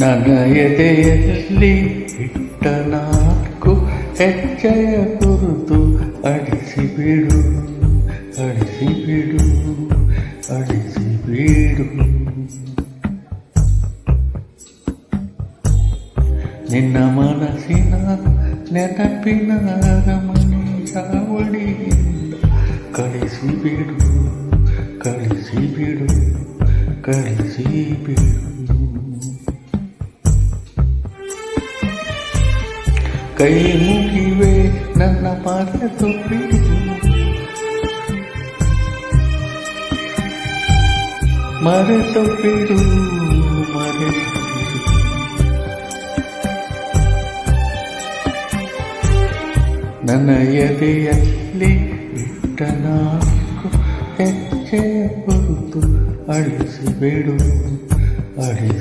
ನನ್ನ ಎದೆಯಲ್ಲಿ ಇಟ್ಟ ನಾಲ್ಕು ಹೆಜ್ಜೆಯ ಗುರುತು ಅಳಿಸಿಬಿಡು, ಅಳಿಸಿಬಿಡು, ಅಳಿಸಿಬಿಡು. ನಿನ್ನ ಮನಸ್ಸಿನ ನೆನಪಿನ ಅರಮನೆ ಚಾವಡಿಯಿಂದ ಕಳಿಸಿಬಿಡು, ಕಳಿಸಿಬಿಡು, ಕಳಿಸಿಬಿಡು. ಕೈ ಮುಗಿವೆ ನನ್ನ ಮರೆತು ಬಿಡು, ಮರೆತು ಬಿಡು, ಮರೆತು ಬಿಡು. ನನ್ನ ಎದೆಯಲ್ಲಿ ಇಟ್ಟ ನಾಲ್ಕು ಹೆಜ್ಜೆಯ ಗುರುತು ಅಳಿಸಿಬಿಡು, ಅಳಿಸಿ